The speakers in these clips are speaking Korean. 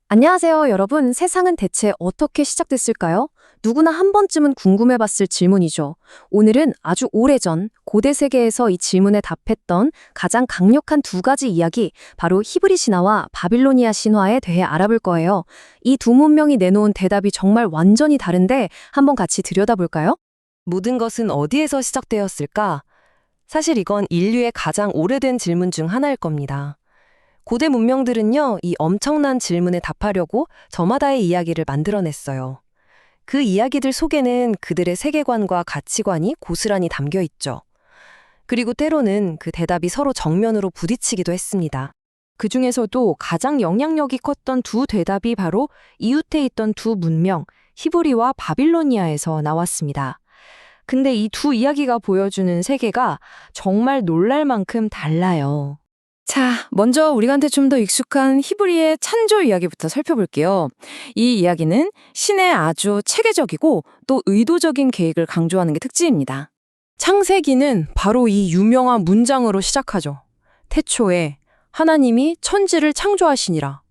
안녕하세요, 여러분. 세상은 대체 어떻게 시작됐을까요? 누구나 한 번쯤은 궁금해봤을 질문이죠. 오늘은 아주 오래전 고대 세계에서 이 질문에 답했던 가장 강력한 두 가지 이야기, 바로 히브리 신화와 바빌로니아 신화에 대해 알아볼 거예요. 이 두 문명이 내놓은 대답이 정말 완전히 다른데 한번 같이 들여다볼까요? 모든 것은 어디에서 시작되었을까? 사실 이건 인류의 가장 오래된 질문 중 하나일 겁니다. 고대 문명들은요, 이 엄청난 질문에 답하려고 저마다의 이야기를 만들어냈어요. 그 이야기들 속에는 그들의 세계관과 가치관이 고스란히 담겨 있죠. 그리고 때로는 그 대답이 서로 정면으로 부딪히기도 했습니다. 그 중에서도 가장 영향력이 컸던 두 대답이 바로 이웃에 있던 두 문명, 히브리와 바빌로니아에서 나왔습니다. 근데 이 두 이야기가 보여주는 세계가 정말 놀랄 만큼 달라요. 자, 먼저 우리한테 좀 더 익숙한 히브리의 창조 이야기부터 살펴볼게요. 이 이야기는 신의 아주 체계적이고 또 의도적인 계획을 강조하는 게 특징입니다. 창세기는 바로 이 유명한 문장으로 시작하죠. 태초에 하나님이 천지를 창조하시니라.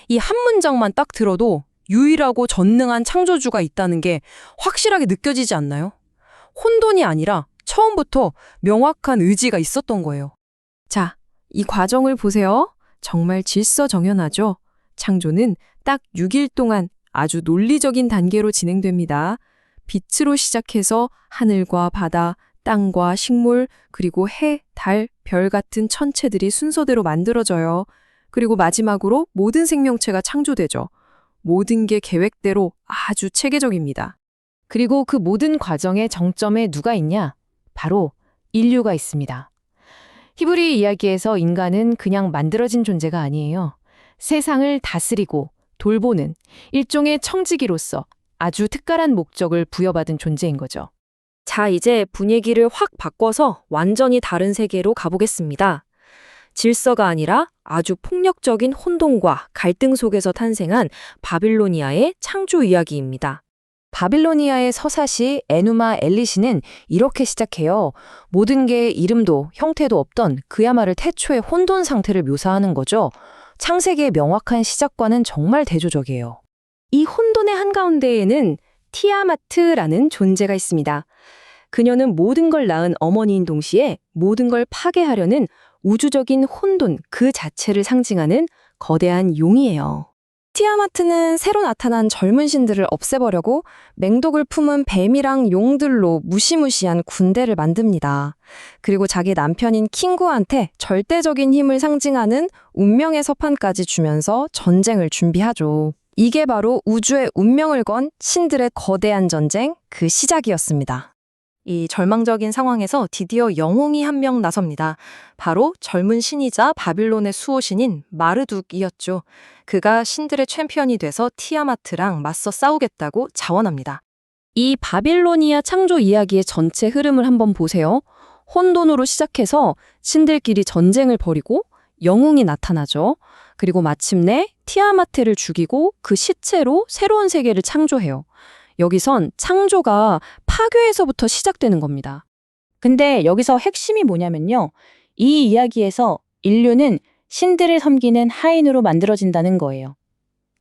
이 한 문장만 딱 들어도 유일하고 전능한 창조주가 있다는 게 확실하게 느껴지지 않나요? 혼돈이 아니라 처음부터 명확한 의지가 있었던 거예요. 자, 이 과정을 보세요. 정말 질서정연하죠? 창조는 딱 6일 동안 아주 논리적인 단계로 진행됩니다. 빛으로 시작해서 하늘과 바다, 땅과 식물, 그리고 해, 달, 별 같은 천체들이 순서대로 만들어져요. 그리고 마지막으로 모든 생명체가 창조되죠. 모든 게 계획대로 아주 체계적입니다. 그리고 그 모든 과정의 정점에 누가 있냐? 바로 인류가 있습니다. 히브리 이야기에서 인간은 그냥 만들어진 존재가 아니에요. 세상을 다스리고 돌보는 일종의 청지기로서 아주 특별한 목적을 부여받은 존재인 거죠. 자, 이제 분위기를 확 바꿔서 완전히 다른 세계로 가보겠습니다. 질서가 아니라 아주 폭력적인 혼돈과 갈등 속에서 탄생한 바빌로니아의 창조 이야기입니다. 바빌로니아의 서사시 에누마 엘리시는 이렇게 시작해요. 모든 게 이름도 형태도 없던 그야말로 태초의 혼돈 상태를 묘사하는 거죠. 창세기의 명확한 시작과는 정말 대조적이에요. 이 혼돈의 한가운데에는 티아마트라는 존재가 있습니다. 그녀는 모든 걸 낳은 어머니인 동시에 모든 걸 파괴하려는 우주적인 혼돈 그 자체를 상징하는 거대한 용이에요. 티아마트는 새로 나타난 젊은 신들을 없애버려고 맹독을 품은 뱀이랑 용들로 무시무시한 군대를 만듭니다. 그리고 자기 남편인 킹구한테 절대적인 힘을 상징하는 운명의 서판까지 주면서 전쟁을 준비하죠. 이게 바로 우주의 운명을 건 신들의 거대한 전쟁, 그 시작이었습니다. 이 절망적인 상황에서 드디어 영웅이 한 명 나섭니다. 바로 젊은 신이자 바빌론의 수호신인 마르둑이었죠. 그가 신들의 챔피언이 돼서 티아마트랑 맞서 싸우겠다고 자원합니다. 이 바빌로니아 창조 이야기의 전체 흐름을 한번 보세요. 혼돈으로 시작해서 신들끼리 전쟁을 벌이고 영웅이 나타나죠. 그리고 마침내 티아마트를 죽이고 그 시체로 새로운 세계를 창조해요. 여기선 창조가 파괴에서부터 시작되는 겁니다. 근데 여기서 핵심이 뭐냐면요. 이 이야기에서 인류는 신들을 섬기는 하인으로 만들어진다는 거예요.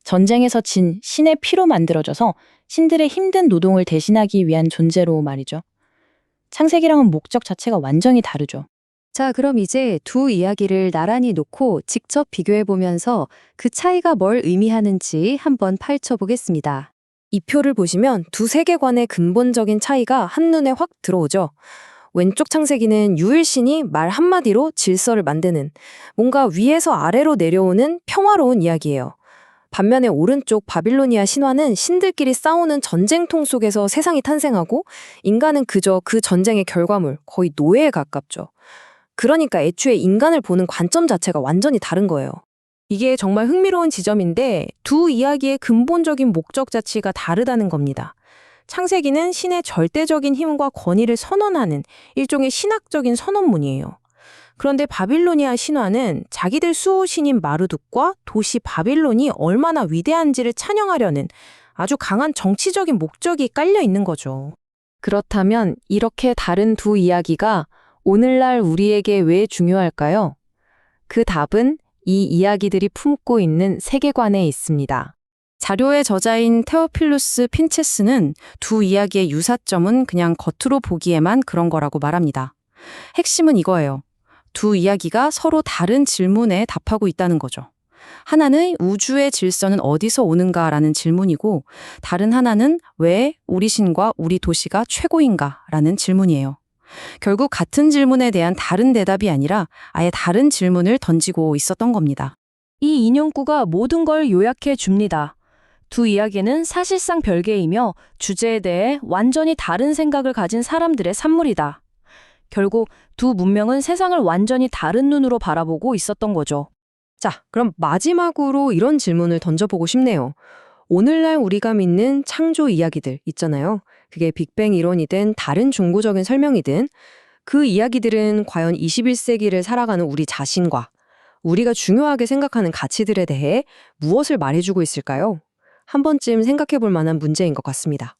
전쟁에서 진 신의 피로 만들어져서 신들의 힘든 노동을 대신하기 위한 존재로 말이죠. 창세기랑은 목적 자체가 완전히 다르죠. 자, 그럼 이제 두 이야기를 나란히 놓고 직접 비교해보면서 그 차이가 뭘 의미하는지 한번 파헤쳐보겠습니다. 이 표를 보시면 두 세계관의 근본적인 차이가 한눈에 확 들어오죠. 왼쪽 창세기는 유일신이 말 한마디로 질서를 만드는 뭔가 위에서 아래로 내려오는 평화로운 이야기예요. 반면에 오른쪽 바빌로니아 신화는 신들끼리 싸우는 전쟁통 속에서 세상이 탄생하고 인간은 그저 그 전쟁의 결과물, 거의 노예에 가깝죠. 그러니까 애초에 인간을 보는 관점 자체가 완전히 다른 거예요. 이게 정말 흥미로운 지점인데 두 이야기의 근본적인 목적 자체가 다르다는 겁니다. 창세기는 신의 절대적인 힘과 권위를 선언하는 일종의 신학적인 선언문이에요. 그런데 바빌로니아 신화는 자기들 수호신인 마르둑과 도시 바빌론이 얼마나 위대한지를 찬양하려는 아주 강한 정치적인 목적이 깔려 있는 거죠. 그렇다면 이렇게 다른 두 이야기가 오늘날 우리에게 왜 중요할까요? 그 답은 이 이야기들이 품고 있는 세계관에 있습니다. 자료의 저자인 테오필루스 핀체스는 두 이야기의 유사점은 그냥 겉으로 보기에만 그런 거라고 말합니다. 핵심은 이거예요. 두 이야기가 서로 다른 질문에 답하고 있다는 거죠. 하나는 우주의 질서는 어디서 오는가라는 질문이고, 다른 하나는 왜 우리 신과 우리 도시가 최고인가라는 질문이에요. 결국 같은 질문에 대한 다른 대답이 아니라 아예 다른 질문을 던지고 있었던 겁니다. 이 인용구가 모든 걸 요약해 줍니다. 두 이야기는 사실상 별개이며 주제에 대해 완전히 다른 생각을 가진 사람들의 산물이다. 결국 두 문명은 세상을 완전히 다른 눈으로 바라보고 있었던 거죠. 자, 그럼 마지막으로 이런 질문을 던져보고 싶네요. 오늘날 우리가 믿는 창조 이야기들 있잖아요. 그게 빅뱅 이론이든 다른 종교적인 설명이든 그 이야기들은 과연 21세기를 살아가는 우리 자신과 우리가 중요하게 생각하는 가치들에 대해 무엇을 말해주고 있을까요? 한 번쯤 생각해 볼 만한 문제인 것 같습니다.